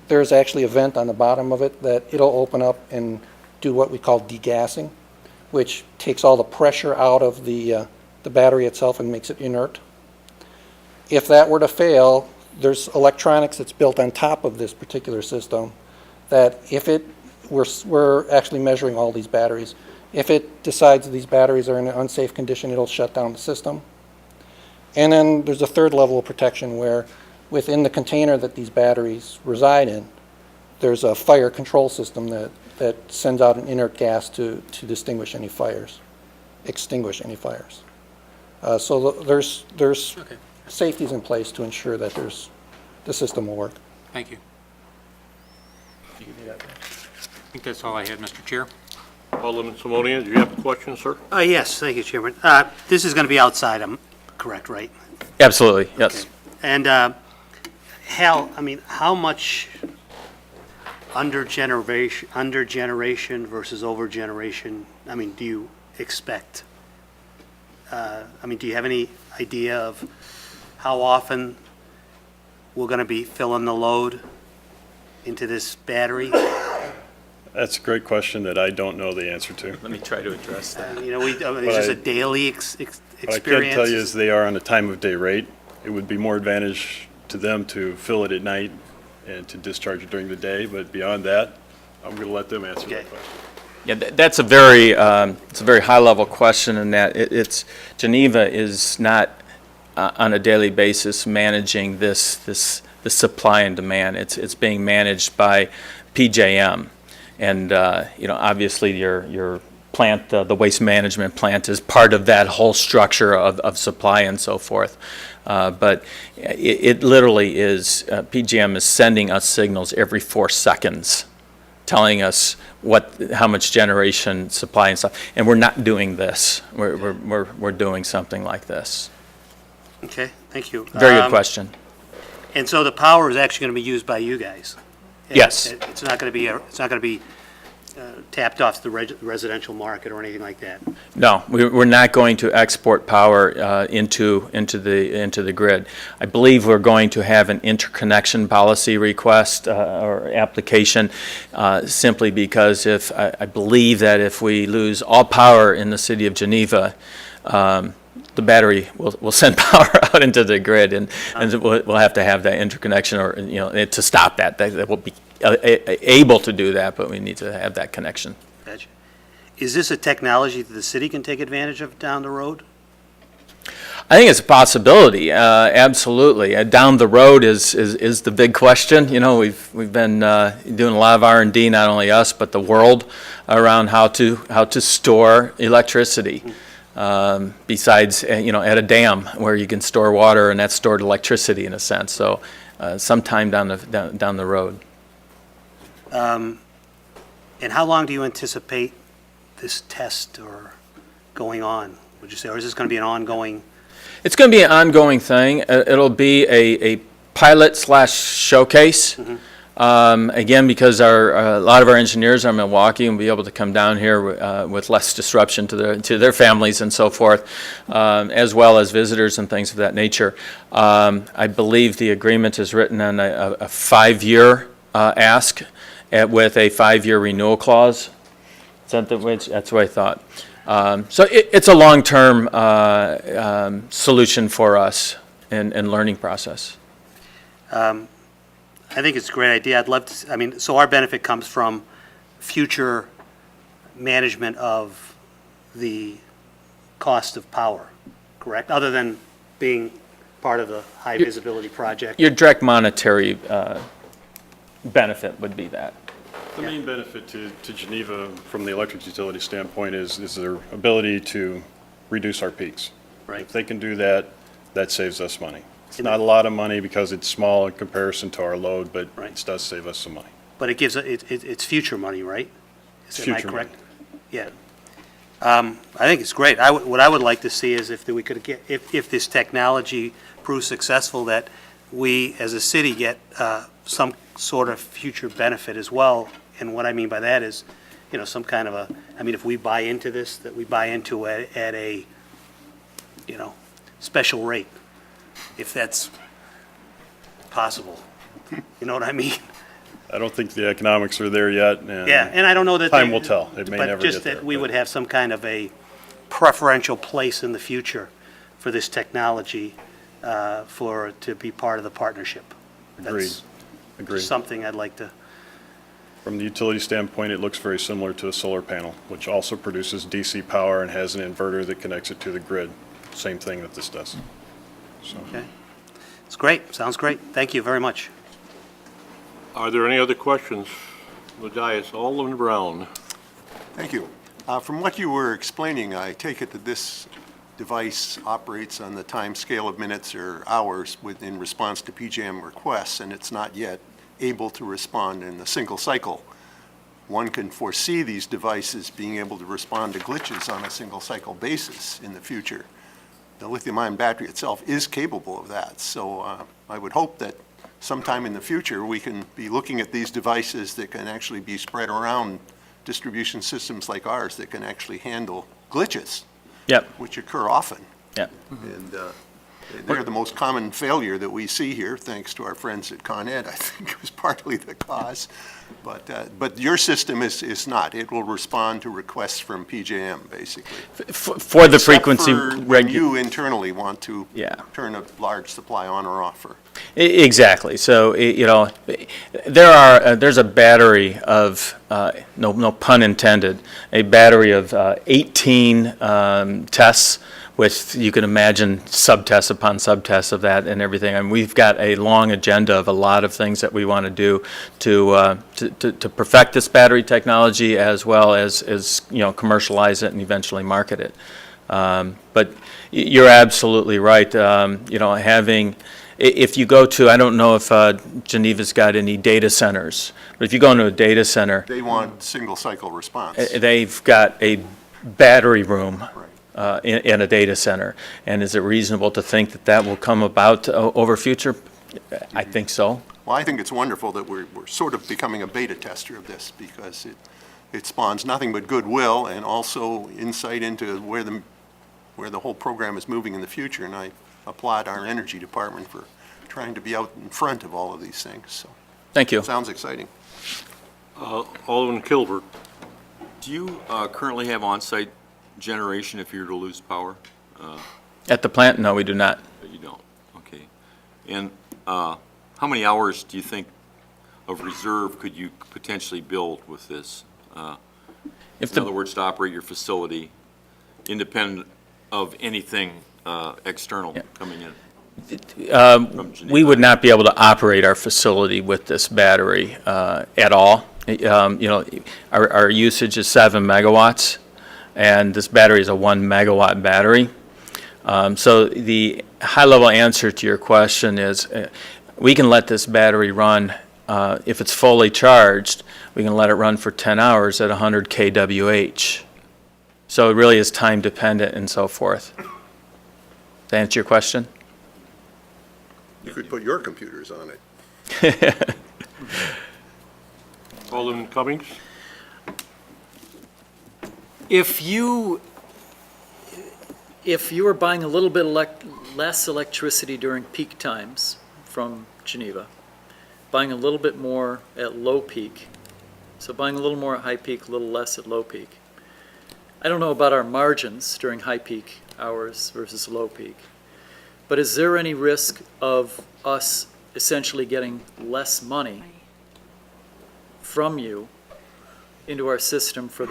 there's actually a vent on the bottom of it that it'll open up and do what we call degassing, which takes all the pressure out of the battery itself and makes it inert. If that were to fail, there's electronics that's built on top of this particular system that we're actually measuring all these batteries. If it decides these batteries are in an unsafe condition, it'll shut down the system. And then there's a 3rd level of protection where within the container that these batteries reside in, there's a fire control system that sends out an inert gas to extinguish any fires. So there's Okay. safeties in place to ensure that the system will work. Thank you. I think that's all I had, Mr. Chair. Alderman Simonian, do you have a question, sir? Yes, thank you, Chairman. This is going to be outside, I'm correct, right? Absolutely, yes. And Hal, I mean, how much under generation versus over generation, I mean, do you expect? Do you have any idea of how often we're going to be filling the load into this battery? That's a great question that I don't know the answer to. Let me try to address that. Is this a daily experience? What I can tell you is they are on a time-of-day rate. It would be more advantage to them to fill it at night and to discharge it during the day, but beyond that, I'm going to let them answer that question. Yeah, that's a very high-level question in that Geneva is not on a daily basis managing the supply and demand. It's being managed by PJM, and obviously your plant, the waste management plant, is part of that whole structure of supply and so forth. But it literally is, PJM is sending us signals every 4 seconds telling us how much generation supply and stuff, and we're not doing this. We're doing something like this. Okay, thank you. Very good question. And so the power is actually going to be used by you guys? Yes. It's not going to be tapped off the residential market or anything like that? No, we're not going to export power into the grid. I believe we're going to have an interconnection policy request or application simply because I believe that if we lose all power in the city of Geneva, the battery will send power out into the grid, and we'll have to have that interconnection or to stop that. That will be able to do that, but we need to have that connection. Gotcha. Is this a technology that the city can take advantage of down the road? I think it's a possibility, absolutely. Down the road is the big question. You know, we've been doing a lot of R&D, not only us, but the world, around how to store electricity. Besides, you know, at a dam where you can store water and that's stored electricity in a sense. So sometime down the road. And how long do you anticipate this test or going on, would you say? Or is this going to be an ongoing? It's going to be an ongoing thing. It'll be a pilot/showcase. Again, because a lot of our engineers are in Milwaukee and be able to come down here with less disruption to their families and so forth, as well as visitors and things of that nature. I believe the agreement is written on a 5-year ask with a 5-year renewal clause. That's what I thought. So it's a long-term solution for us and learning process. I think it's a great idea. I'd love to, I mean, so our benefit comes from future management of the cost of power, correct? Other than being part of the high visibility project. Your direct monetary benefit would be that. The main benefit to Geneva from the electric utility standpoint is their ability to reduce our peaks. Right. If they can do that, that saves us money. It's not a lot of money because it's small in comparison to our load, but it does save us some money. But it gives, it's future money, right? It's future Am I correct? money. Yeah. I think it's great. What I would like to see is if we could get, if this technology proves successful, that we as a city get some sort of future benefit as well. And what I mean by that is, you know, some kind of a, I mean, if we buy into this, that we buy into it at a, you know, special rate, if that's possible. You know what I mean? I don't think the economics are there yet. And Yeah, and I don't know that. time will tell. It may but never just get there. that we but- would have some kind of a preferential place in the future for this technology, to be part of the partnership. Agreed. That's Agreed. something I'd like to. From the utility standpoint, it looks very similar to a solar panel, which also produces DC power and has an inverter that connects it to the grid. Same thing that this does. So. Okay. It's great. Sounds great. Thank you very much. Are there any other questions? The dais, Alderman Brown. Thank you. From what you were explaining, I take it that this device operates on the time scale of minutes or hours in response to PJM requests, and it's not yet able to respond in a single cycle. One can foresee these devices being able to respond to glitches on a single cycle basis in the future. The lithium-ion battery itself is capable of that, so I would hope that sometime in the future we can be looking at these devices that can actually be spread around distribution systems like ours that can actually handle glitches, Yep. which occur often. Yep. And they're the most common failure that we see here, thanks to our friends at Con Ed. I think it was partly the cause. But your system is not. It will respond to requests from PJM, basically. For the frequency. Except for when you internally want to Yeah. turn a large supply on or off. Exactly. So, you know, there's a battery of, no pun intended, a battery of 18 tests, with, you can imagine, subtests upon subtests of that and everything. And we've got a long agenda of a lot of things that we want to do to perfect this battery technology, as well as you know, commercialize it and eventually market it. But you're absolutely right. You know, if you go to, I don't know if Geneva's got any data centers, but if you go into a data center, They want single cycle response. they've got a battery room in a data center. And is it reasonable to think that that will come about over future? I think so. Well, I think it's wonderful that we're sort of becoming a beta tester of this, because it spawns nothing but goodwill and also insight into where the whole program is moving in the future. And I applaud our energy department for trying to be out in front of all of these things. So, thank you. Sounds exciting. Alderman Kilbert. Do you currently have on-site generation if you were to lose power? At the plant, no, we do not. You don't, okay. And how many hours do you think of reserve could you potentially build with this? In other words, to operate your facility independent of anything external coming in? From Geneva. We would not be able to operate our facility with this battery at all. Our usage is 7 megawatts, and this battery is a 1 megawatt battery. So the high-level answer to your question is we can let this battery run, if it's fully charged, we can let it run for 10 hours at 100 kWh. So it really is time dependent and so forth. Does that answer your question? You could put your computers on it. Alderman Cummings? If you are buying a little bit less electricity during peak times from Geneva, buying a little bit more at low peak, so buying a little more at high peak, a little less at low peak. I don't know about our margins during high peak hours versus low peak, but is there any risk of us essentially getting less money from you into our system for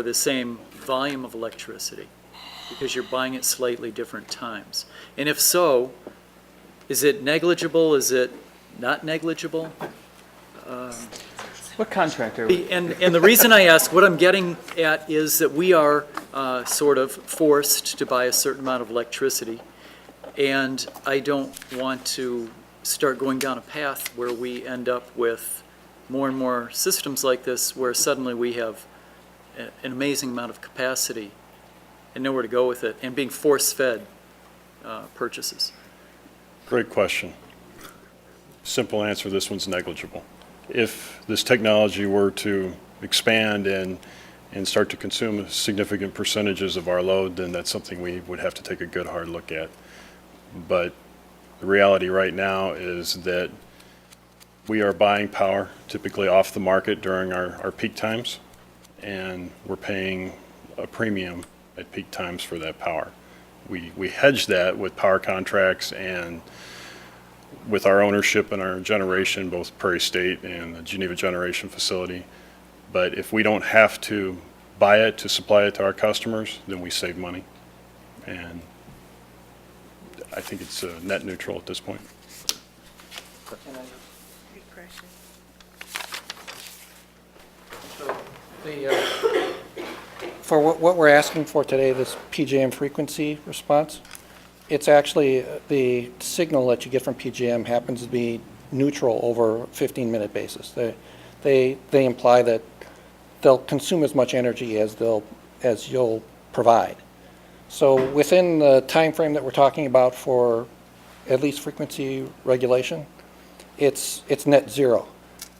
the same volume of electricity, because you're buying it slightly different times? And if so, is it negligible? Is it not negligible? What contract are we? And the reason I ask, what I'm getting at is that we are sort of forced to buy a certain amount of electricity, and I don't want to start going down a path where we end up with more and more systems like this, where suddenly we have an amazing amount of capacity and nowhere to go with it, and being force-fed purchases. Great question. Simple answer, this one's negligible. If this technology were to expand and start to consume significant percentages of our load, then that's something we would have to take a good hard look at. But the reality right now is that we are buying power typically off the market during our peak times, and we're paying a premium at peak times for that power. We hedge that with power contracts and with our ownership and our generation, both Prairie State and the Geneva generation facility. But if we don't have to buy it to supply it to our customers, then we save money. And I think it's net neutral at this point. For what we're asking for today, this PJM frequency response, it's actually, the signal that you get from PJM happens to be neutral over a 15-minute basis. They imply that they'll consume as much energy as you'll provide. So within the time frame that we're talking about for at least frequency regulation, it's net zero.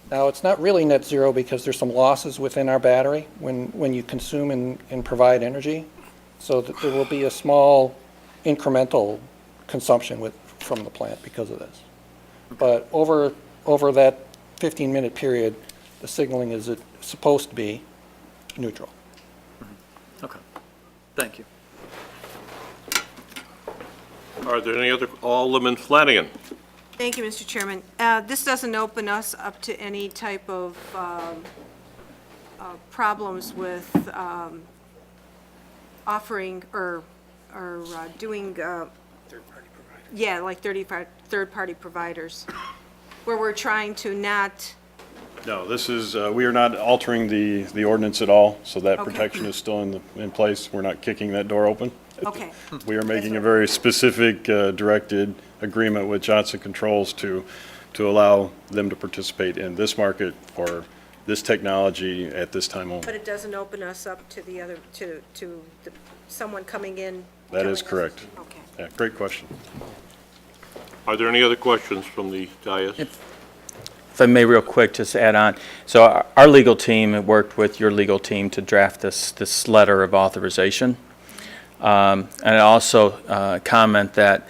Now, it's not really net zero because there's some losses within our battery when you consume and provide energy. So that there will be a small incremental consumption from the plant because of this. But over that 15-minute period, the signaling is supposed to be neutral. Okay, thank you. Are there any other, Alderman Flanagan? Thank you, Mr. Chairman. This doesn't open us up to any type of problems with offering or doing, yeah, like third-party providers, where we're trying to not. No, this is, we are not altering the ordinance at all, so that Okay. protection is still in place. We're not kicking that door open. Okay. We are making a very specific directed agreement with Johnson Controls to allow them to participate in this market for this technology at this time only. But it doesn't open us up to the other, to someone coming in. That is telling us- correct. Okay. Yeah, great question. Are there any other questions from the dais? If I may, real quick, just add on. So our legal team worked with your legal team to draft this letter of authorization. And I also comment that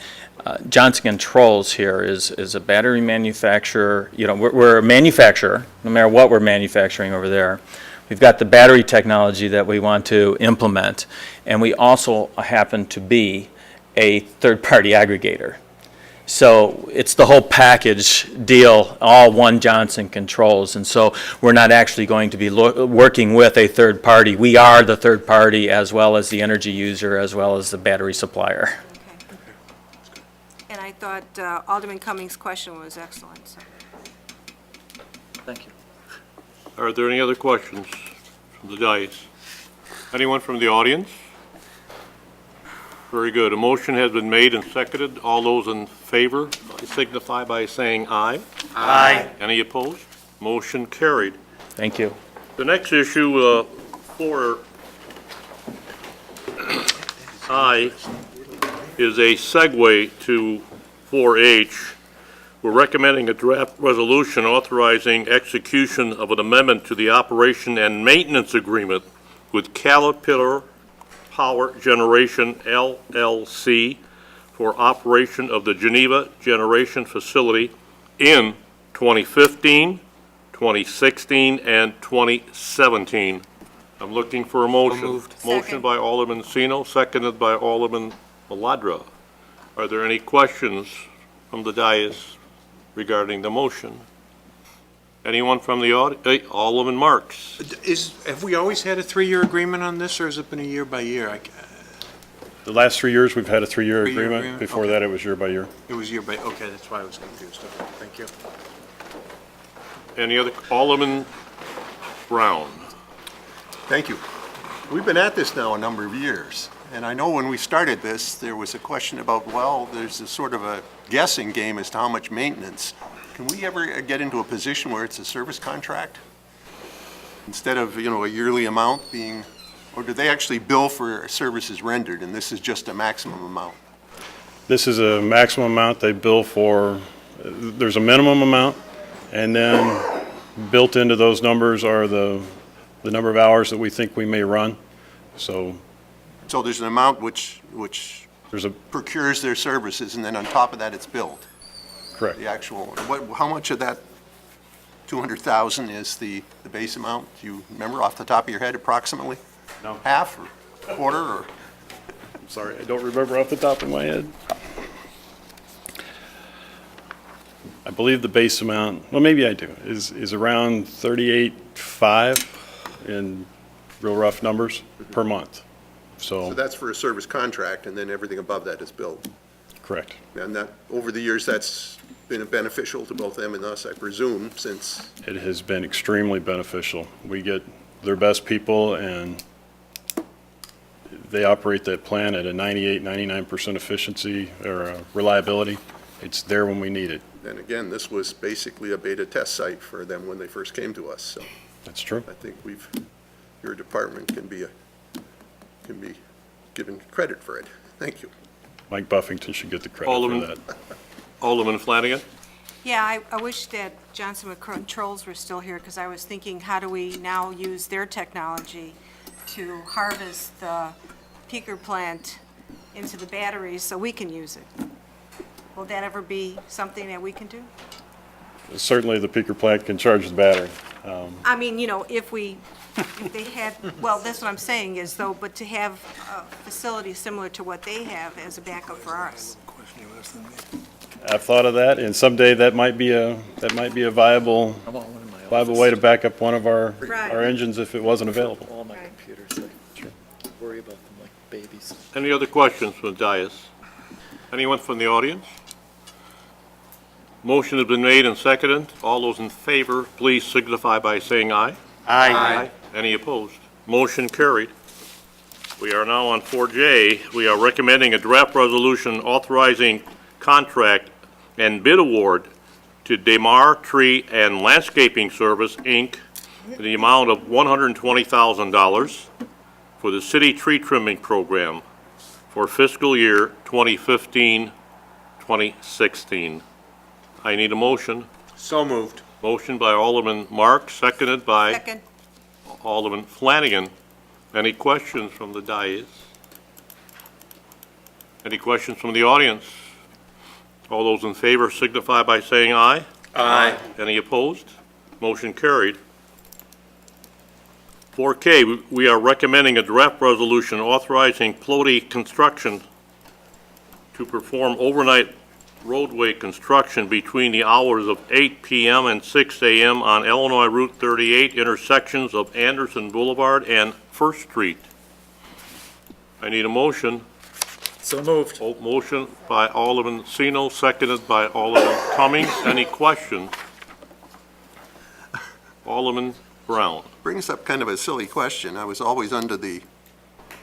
Johnson Controls here is a battery manufacturer. You know, we're a manufacturer, no matter what we're manufacturing over there. We've got the battery technology that we want to implement, and we also happen to be a third-party aggregator. So it's the whole package deal, all one Johnson Controls. And so we're not actually going to be working with a third party. We are the third party as well as the energy user as well as the battery supplier. And I thought Alderman Cummings' question was excellent, so. Thank you. Are there any other questions from the dais? Anyone from the audience? Very good. A motion has been made and seconded. All those in favor signify by saying aye. Aye. Any opposed? Motion carried. Thank you. The next issue, 4I, is a segue to 4H. We're recommending a draft resolution authorizing execution of an amendment to the operation and maintenance agreement with Caterpillar Power Generation LLC for operation of the Geneva Generation Facility in 2015, 2016, and 2017. I'm looking for a motion. moved. Motion Second. by Alderman Sino, seconded by Alderman Maladra. Are there any questions from the dais regarding the motion? Anyone from the audience? Alderman Marks. Have we always had a 3-year agreement on this, or has it been a year by year? The last 3 years, we've had a 3-year Three-year agreement. agreement? Before Okay. that, it was year by year. It was year by, okay, that's why I was confused. Okay, thank you. Any other? Alderman Brown. Thank you. We've been at this now a number of years, and I know when we started this, there was a question about, well, there's a sort of a guessing game as to how much maintenance. Can we ever get into a position where it's a service contract? Instead of, a yearly amount being, or do they actually bill for services rendered, and this is just a maximum amount? This is a maximum amount they bill for. There's a minimum amount, and then built into those numbers are the number of hours that we think we may run. So So there's an amount which there's a, procures their services, and then on top of that, it's billed. correct. The actual, how much of that 200,000 is the base amount? Do you remember off the top of your head approximately? No. Half or quarter or? I'm sorry, I don't remember off the top of my head. I believe the base amount, well, maybe I do, is around 38.5 in real rough numbers per month. So that's for a service contract, and then everything above that is billed. Correct. And that, over the years, that's been beneficial to both them and us, I presume, since, It has been extremely beneficial. We get their best people, and they operate that plant at a 98, 99% efficiency or reliability. It's there when we need it. and again, this was basically a beta test site for them when they first came to us, so That's true. I think your department can be given credit for it. Thank you. Mike Buffington should get the credit for Alderman. that. Alderman Flanagan. Yeah, I wish that Johnson Controls were still here, because I was thinking, how do we now use their technology to harvest the peaker plant into the batteries so we can use it? Will that ever be something that we can do? Certainly, the peaker plant can charge the battery. I mean, if they had, well, that's what I'm saying is though, but to have a facility similar to what they have as a backup for ours. I've thought of that, and someday that might be a viable I want one in my viable office. way to back up one of our Right. engines if it wasn't available. All my computers, I worry about them like babies. Any other questions from the dais? Anyone from the audience? Motion has been made and seconded. All those in favor, please signify by saying aye. Aye. Any opposed? Motion carried. We are now on 4J. We are recommending a draft resolution authorizing contract and bid award to Demar Tree and Landscaping Service, Inc., in the amount of $120,000 for the city tree trimming program for fiscal year 2015-2016. I need a motion. So moved. Motion by Alderman Marks, seconded by Second. Alderman Flanagan. Any questions from the dais? Any questions from the audience? All those in favor signify by saying aye. Aye. Any opposed? Motion carried. 4K, we are recommending a draft resolution authorizing Plody Construction to perform overnight roadway construction between the hours of 8 p.m. and 6 a.m. on Illinois Route 38 intersections of Anderson Boulevard and First Street. I need a motion. So moved. Motion by Alderman Sino, seconded by Alderman Cummings. Any questions? Alderman Brown. Brings up kind of a silly question. I was always under the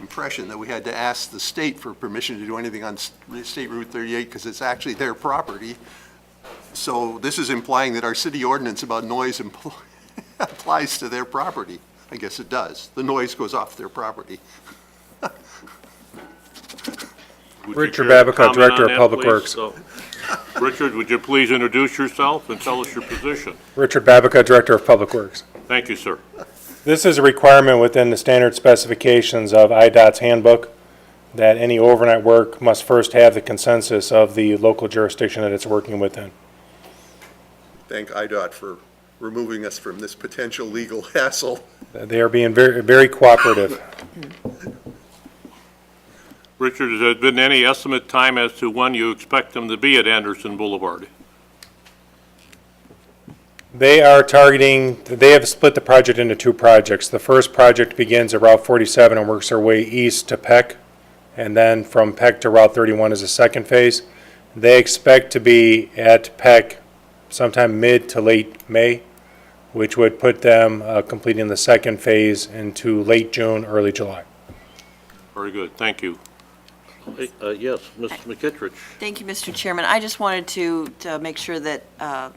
impression that we had to ask the state for permission to do anything on State Route 38 because it's actually their property. So this is implying that our city ordinance about noise applies to their property. I guess it does. The noise goes off their property. Richard Babica, Director of Public Works. Richard, would you please introduce yourself and tell us your position? Richard Babica, Director of Public Works. Thank you, sir. This is a requirement within the standard specifications of IDOT's handbook that any overnight work must first have the consensus of the local jurisdiction that it's working within. Thank IDOT for removing us from this potential legal hassle. They are being very, very cooperative. Richard, has there been any estimate time as to when you expect them to be at Anderson Boulevard? They are targeting, they have split the project into two projects. The first project begins at Route 47 and works their way east to Peck, and then from Peck to Route 31 is the second phase. They expect to be at Peck sometime mid to late May, which would put them completing the second phase into late June, early July. Very good, thank you. Yes, Ms. McKittrick. Thank you, Mr. Chairman. I just wanted to make sure that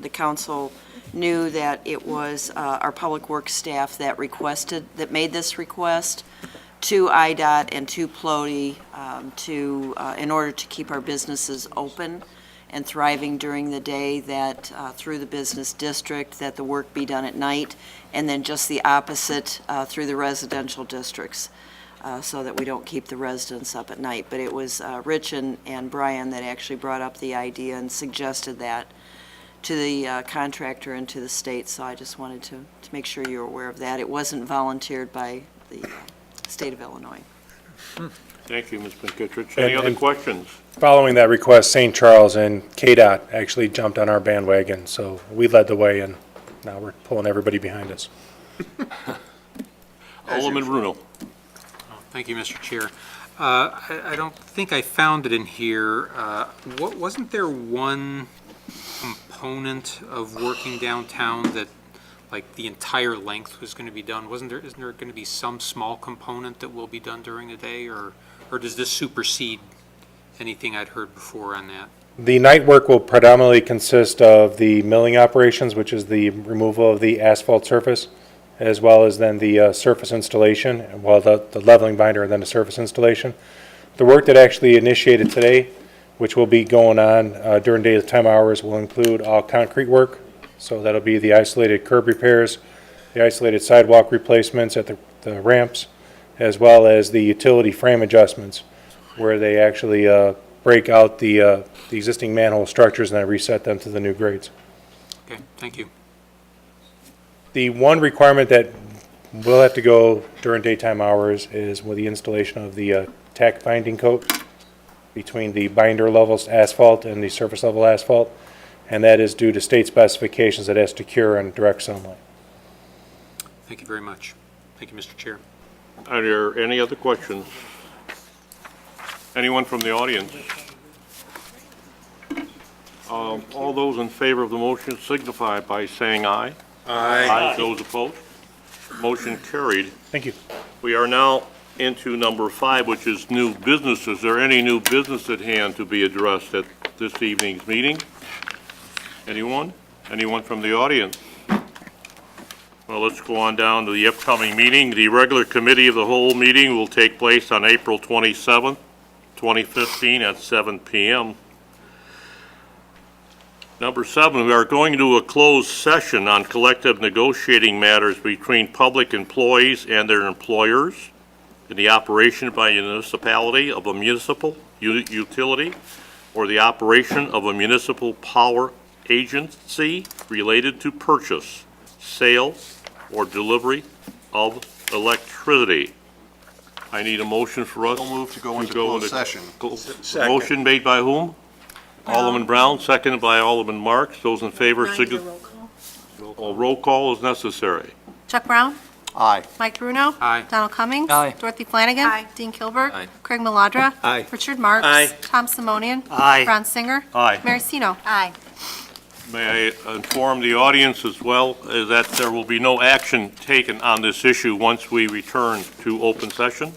the council knew that it was our Public Works staff that made this request to IDOT and to PLOTE in order to keep our businesses open and thriving during the day, that through the business district, that the work be done at night, and then just the opposite through the residential districts. So that we don't keep the residents up at night. But it was Rich and Brian that actually brought up the idea and suggested that to the contractor and to the state, so I just wanted to make sure you're aware of that. It wasn't volunteered by the state of Illinois. Thank you, Ms. McKittrick. Any other questions? Following that request, St. Charles and KDOT actually jumped on our bandwagon, so we led the way, and now we're pulling everybody behind us. Alderman Bruno. Thank you, Mr. Chair. I don't think I found it in here. Wasn't there one component of working downtown that, like, the entire length was going to be done? Isn't there going to be some small component that will be done during the day, or does this supersede anything I'd heard before on that? The night work will predominantly consist of the milling operations, which is the removal of the asphalt surface, as well as then the surface installation, well, the leveling binder and then the surface installation. The work that actually initiated today, which will be going on during daytime hours, will include all concrete work. So that'll be the isolated curb repairs, the isolated sidewalk replacements at the ramps, as well as the utility frame adjustments, where they actually break out the existing manhole structures and then reset them to the new grades. Okay, thank you. The one requirement that will have to go during daytime hours is with the installation of the tack binding coat between the binder levels asphalt and the surface level asphalt, and that is due to state specifications that has to cure in direct sunlight. Thank you very much. Thank you, Mr. Chair. Are there any other questions? Anyone from the audience? All those in favor of the motion signify by saying aye. Aye. Those opposed? Motion carried. Thank you. We are now into number 5, which is new business. Is there any new business at hand to be addressed at this evening's meeting? Anyone? Anyone from the audience? Well, let's go on down to the upcoming meeting. The regular committee of the whole meeting will take place on April 27th, 2015 at 7 p.m. Number 7, we are going to a closed session on collective negotiating matters between public employees and their employers in the operation by a municipality of a municipal utility or the operation of a municipal power agency related to purchase, sale, or delivery of electricity. I need a motion for us. We'll move to go into closed session. Motion made by whom? Alderman Brown, seconded by Alderman Marks. Those in favor, signify. Roll call is necessary. Chuck Brown? Aye. Mike Bruno? Aye. Donald Cummings? Aye. Dorothy Flanagan? Aye. Dean Kilburg? Aye. Craig Maladra? Aye. Richard Marks? Aye. Tom Simonian? Aye. Ron Singer? Aye. Mary Sino? Aye. May I inform the audience as well that there will be no action taken on this issue once we return to open session.